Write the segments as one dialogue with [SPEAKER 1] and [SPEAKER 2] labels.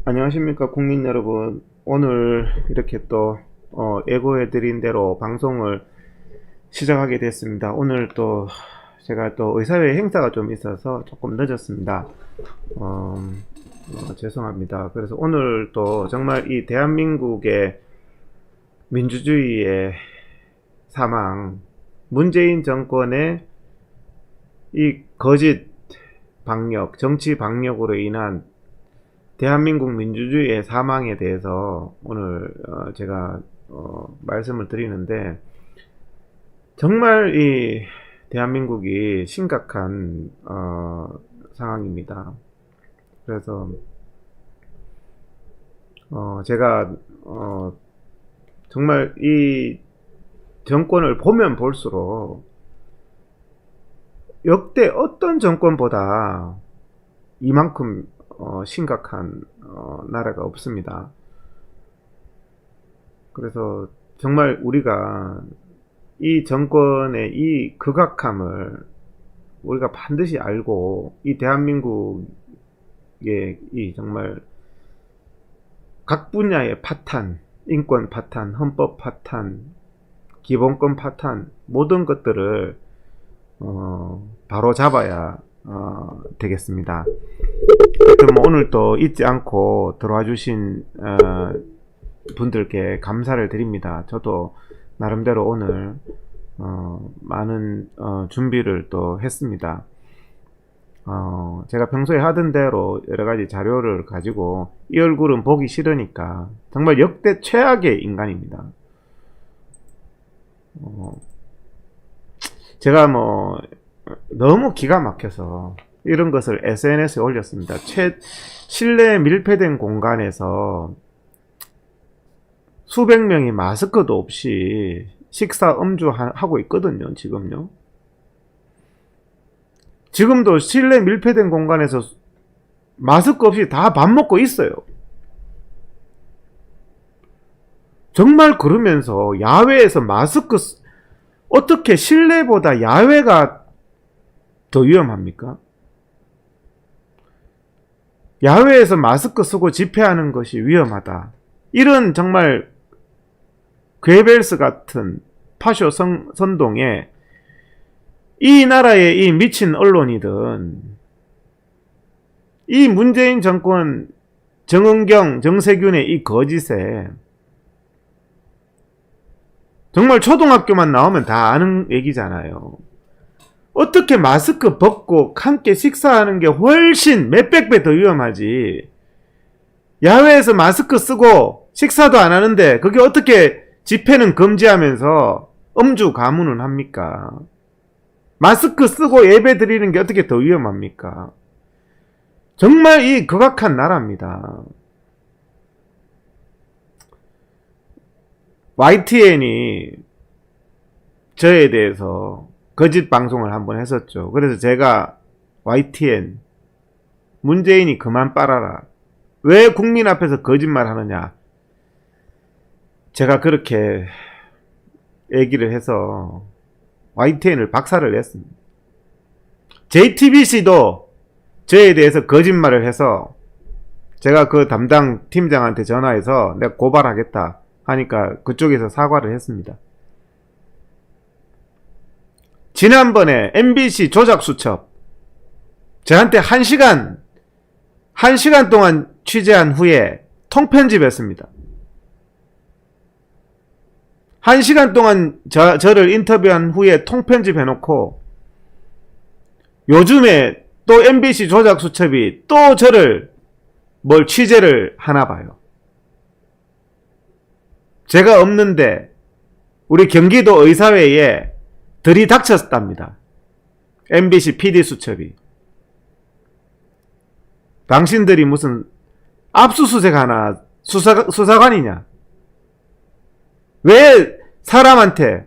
[SPEAKER 1] 안녕하십니까, 국민 여러분. 오늘 이렇게 또, 예고해드린 대로 방송을 시작하게 됐습니다. 오늘 또, 제가 또 의사회 행사가 좀 있어서 조금 늦었습니다. 죄송합니다. 그래서 오늘 또 정말 이 대한민국의 민주주의의 사망, 문재인 정권의 이 거짓 방역, 정치 방역으로 인한 대한민국 민주주의의 사망에 대해서 오늘 제가 말씀을 드리는데, 정말 이 대한민국이 심각한 상황입니다. 그래서 제가 정말 이 정권을 보면 볼수록 역대 어떤 정권보다 이만큼 심각한 나라가 없습니다. 그래서 정말 우리가 이 정권의 이 극악함을 우리가 반드시 알고, 이 대한민국의 이 정말 각 분야의 파탄, 인권 파탄, 헌법 파탄, 기본권 파탄, 모든 것들을 바로 잡아야 되겠습니다. 뭐 오늘 또 잊지 않고 들어와 주신 분들께 감사를 드립니다. 저도 나름대로 오늘 많은 준비를 또 했습니다. 제가 평소에 하던 대로 여러가지 자료를 가지고, 이 얼굴은 보기 싫으니까 정말 역대 최악의 인간입니다. 제가 뭐 너무 기가 막혀서 이런 것을 SNS에 올렸습니다. 실내 밀폐된 공간에서 수백 명이 마스크도 없이 식사 음주하고 있거든요. 지금도 실내 밀폐된 공간에서 마스크 없이 다 밥 먹고 있어요. 정말 그러면서 야외에서 어떻게 실내보다 야외가 더 위험합니까? 야외에서 마스크 쓰고 집회하는 것이 위험하다, 이런 정말 괴벨스 같은 파쇼 선동에 이 나라의 이 미친 언론이든, 이 문재인 정권 정은경, 정세균의 이 거짓에, 정말 초등학교만 나오면 다 아는 얘기잖아요. 어떻게 마스크 벗고 함께 식사하는 게 훨씬 몇백 배 더 위험하지, 야외에서 마스크 쓰고 식사도 안 하는데 그게 어떻게 집회는 금지하면서 음주 가문은 합니까? 마스크 쓰고 예배 드리는 게 어떻게 더 위험합니까? 정말 이 극악한 나라입니다. YTN이 저에 대해서 거짓 방송을 한번 했었죠. 그래서 제가 YTN, 문재인이 그만 빨아라, 왜 국민 앞에서 거짓말 하느냐, 제가 그렇게 얘기를 해서 YTN을 박살을 냈습니다. JTBC도 저에 대해서 거짓말을 해서 제가 그 담당 팀장한테 전화해서 내가 고발하겠다 하니까 그쪽에서 사과를 했습니다. 지난번에 MBC 조작수첩 저한테 1시간 동안 취재한 후에 통편집했습니다. 1시간 동안 저를 인터뷰한 후에 통편집해놓고, 요즘에 또 MBC 조작수첩이 또 저를 뭘 취재를 하나 봐요. 제가 없는데 우리 경기도 의사회에 들이닥쳤답니다. MBC PD수첩이. 당신들이 무슨 압수수색 하나 수사관이냐? 왜 사람한테,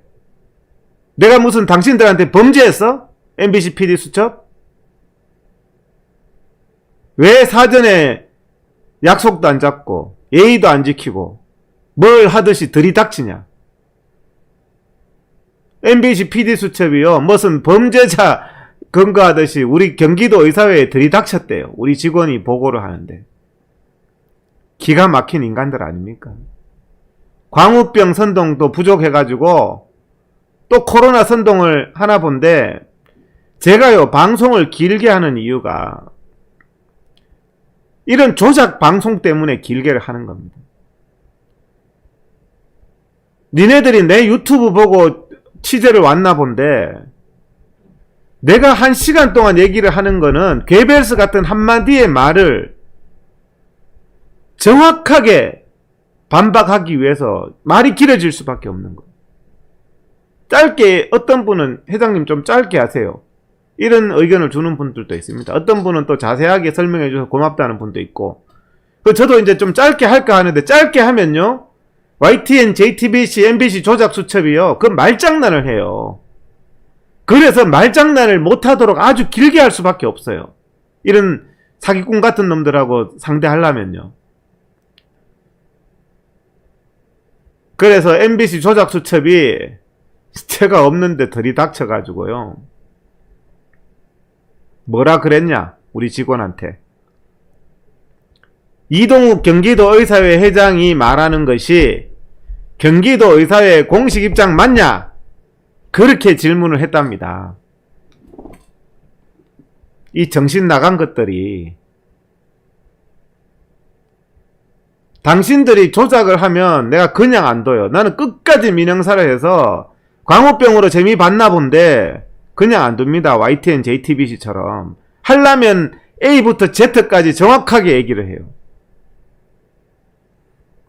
[SPEAKER 1] 내가 무슨 당신들한테 범죄했어? MBC PD수첩? 왜 사전에 약속도 안 잡고 예의도 안 지키고 뭘 하듯이 들이닥치냐? MBC PD수첩이요, 무슨 범죄자 근거하듯이 우리 경기도 의사회에 들이닥쳤대요. 우리 직원이 보고를 하는데. 기가 막힌 인간들 아닙니까? 광우병 선동도 부족해가지고 또 코로나 선동을 하나 본데, 제가요 방송을 길게 하는 이유가 이런 조작 방송 때문에 길게 하는 겁니다. 니네들이 내 유튜브 보고 취재를 왔나 본데, 내가 1시간 동안 얘기를 하는 거는 괴벨스 같은 한마디의 말을 정확하게 반박하기 위해서 말이 길어질 수밖에 없는 거예요. 짧게, 어떤 분은 회장님 좀 짧게 하세요, 이런 의견을 주는 분들도 있습니다. 어떤 분은 또 자세하게 설명해 줘서 고맙다는 분도 있고. 저도 이제 좀 짧게 할까 하는데, 짧게 하면요 YTN, JTBC, MBC 조작 수첩이요 그 말장난을 해요. 그래서 말장난을 못하도록 아주 길게 할 수밖에 없어요. 이런 사기꾼 같은 놈들하고 상대하려면요. 그래서 MBC 조작 수첩이 제가 없는데 들이닥쳐가지고요, 뭐라 그랬냐 우리 직원한테. 이동욱 경기도 의사회 회장이 말하는 것이 경기도 의사회 공식 입장 맞냐, 그렇게 질문을 했답니다. 이 정신 나간 것들이. 당신들이 조작을 하면 내가 그냥 안 둬요. 나는 끝까지 민영사를 해서 광우병으로 재미 봤나 본데 그냥 안 둡니다. YTN, JTBC처럼. 하려면 A부터 Z까지 정확하게 얘기를 해요.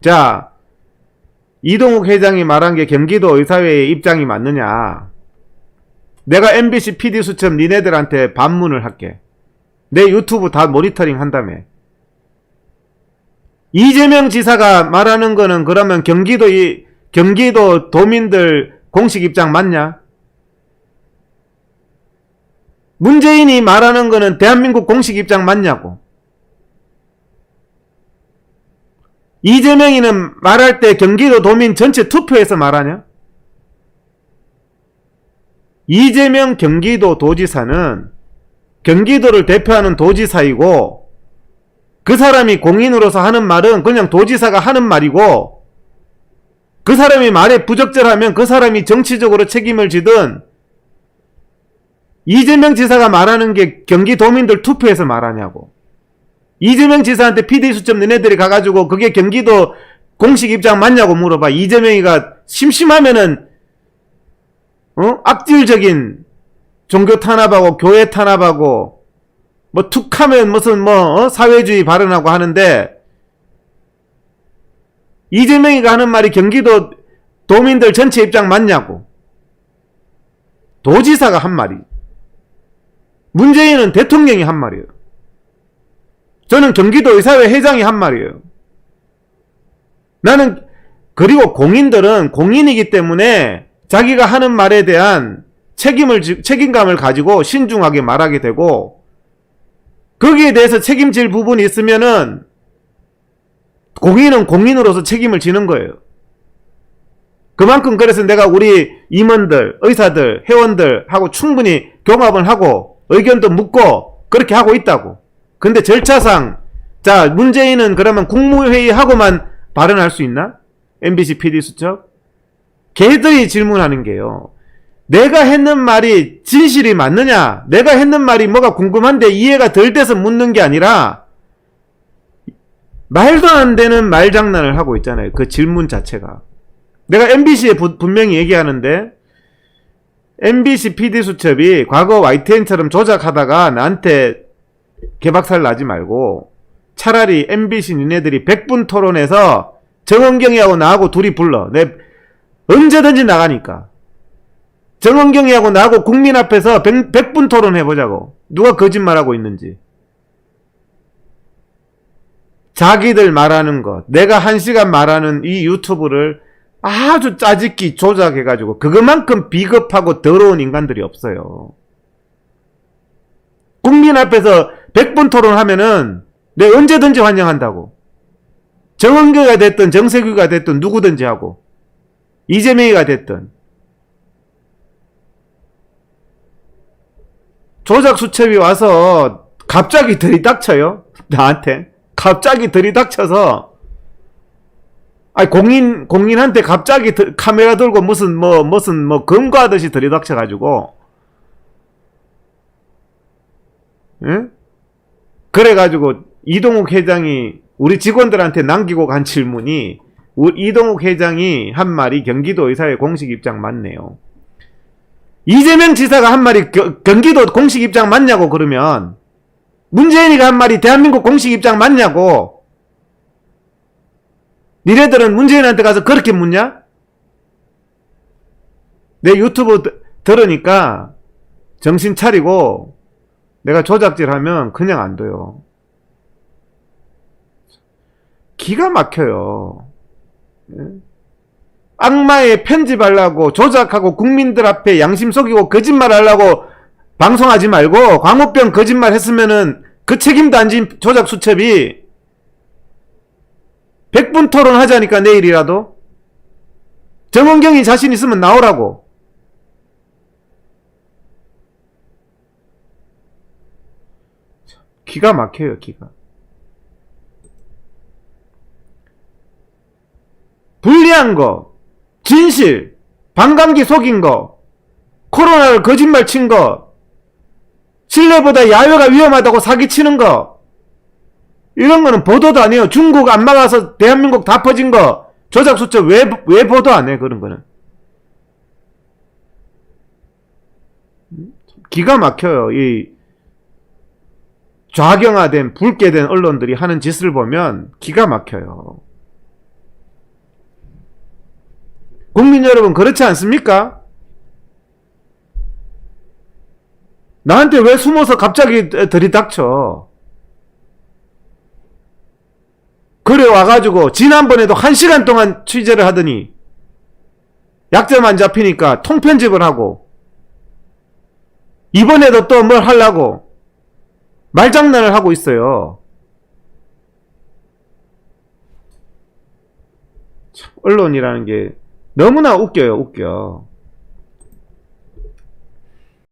[SPEAKER 1] 자, 이동욱 회장이 말한 게 경기도 의사회의 입장이 맞느냐. 내가 MBC PD수첩 니네들한테 반문을 할게. 내 유튜브 다 모니터링 한다며. 이재명 지사가 말하는 거는 그러면 경기도 도민들 공식 입장 맞냐? 문재인이 말하는 거는 대한민국 공식 입장 맞냐고. 이재명이는 말할 때 경기도 도민 전체 투표해서 말하냐? 이재명 경기도 도지사는 경기도를 대표하는 도지사이고, 그 사람이 공인으로서 하는 말은 그냥 도지사가 하는 말이고, 그 사람이 말에 부적절하면 그 사람이 정치적으로 책임을 지든, 이재명 지사가 말하는 게 경기도민들 투표해서 말하냐고. 이재명 지사한테 PD수첩 너네들이 가가지고 그게 경기도 공식 입장 맞냐고 물어봐. 이재명이가 심심하면은 악질적인 종교 탄압하고 교회 탄압하고 뭐 툭하면 무슨 사회주의 발언하고 하는데, 이재명이가 하는 말이 경기도 도민들 전체 입장 맞냐고. 도지사가 한 말이, 문재인은 대통령이 한 말이에요. 저는 경기도 의사회 회장이 한 말이에요. 나는, 그리고 공인들은 공인이기 때문에 자기가 하는 말에 대한 책임감을 가지고 신중하게 말하게 되고, 거기에 대해서 책임질 부분이 있으면은 공인은 공인으로서 책임을 지는 거예요. 그만큼 그래서 내가 우리 임원들, 의사들, 회원들하고 충분히 경합을 하고 의견도 묻고 그렇게 하고 있다고. 근데 절차상, 자, 문재인은 그러면 국무회의하고만 발언할 수 있나? MBC PD수첩? 걔들이 질문하는 게요, 내가 했는 말이 진실이 맞느냐, 내가 했는 말이 뭐가 궁금한데 이해가 덜 돼서 묻는 게 아니라, 말도 안 되는 말장난을 하고 있잖아요. 그 질문 자체가. 내가 MBC에 분명히 얘기하는데, MBC PD수첩이 과거 YTN처럼 조작하다가 나한테 개박살 나지 말고 차라리 MBC 니네들이 100분 토론에서 정은경이하고 나하고 둘이 불러. 내 언제든지 나가니까. 정은경이하고 나하고 국민 앞에서 100분 토론 해보자고. 누가 거짓말하고 있는지. 자기들 말하는 것, 내가 1시간 말하는 이 유튜브를 아주 짜집기 조작해가지고 그것만큼 비겁하고 더러운 인간들이 없어요. 국민 앞에서 100분 토론하면은 내가 언제든지 환영한다고. 정은경이가 됐든 정세규가 됐든 누구든지 하고, 이재명이가 됐든. 조작 수첩이 와서 갑자기 들이닥쳐요. 나한테 갑자기 들이닥쳐서 아니, 공인한테 갑자기 카메라 들고 무슨 검거하듯이 들이닥쳐가지고, 예? 그래가지고, 이동욱 회장이 우리 직원들한테 남기고 간 질문이, 이동욱 회장이 한 말이 경기도 의사의 공식 입장 맞네요. 이재명 지사가 한 말이 경기도 공식 입장 맞냐고 그러면, 문재인이가 한 말이 대한민국 공식 입장 맞냐고. 니네들은 문재인한테 가서 그렇게 묻냐? 내 유튜브 들으니까 정신 차리고 내가 조작질하면 그냥 안 돼요. 기가 막혀요. 악마에 편집하려고 조작하고 국민들 앞에 양심 속이고 거짓말하려고 방송하지 말고 광우병 거짓말 했으면은 그 책임도 안 진 조작 수첩이 100분 토론하자니까 내일이라도 정은경이 자신 있으면 나오라고. 기가 막혀요. 기가. 불리한 거, 진실, 반감기 속인 거, 코로나를 거짓말 친 거, 실내보다 야외가 위험하다고 사기치는 거, 이런 거는 보도도 안 해요. 중국 안 막아서 대한민국 다 퍼진 거, 조작 수첩 왜 보도 안 해, 그런 거는. 기가 막혀요. 이 좌경화된, 붉게된 언론들이 하는 짓을 보면 기가 막혀요. 국민 여러분, 그렇지 않습니까? 나한테 왜 숨어서 갑자기 들이닥쳐? 그래 와가지고 지난번에도 1시간 동안 취재를 하더니 약점 안 잡히니까 통편집을 하고 이번에도 또 뭘 하려고 말장난을 하고 있어요. 참, 언론이라는 게 너무나 웃겨요. 웃겨.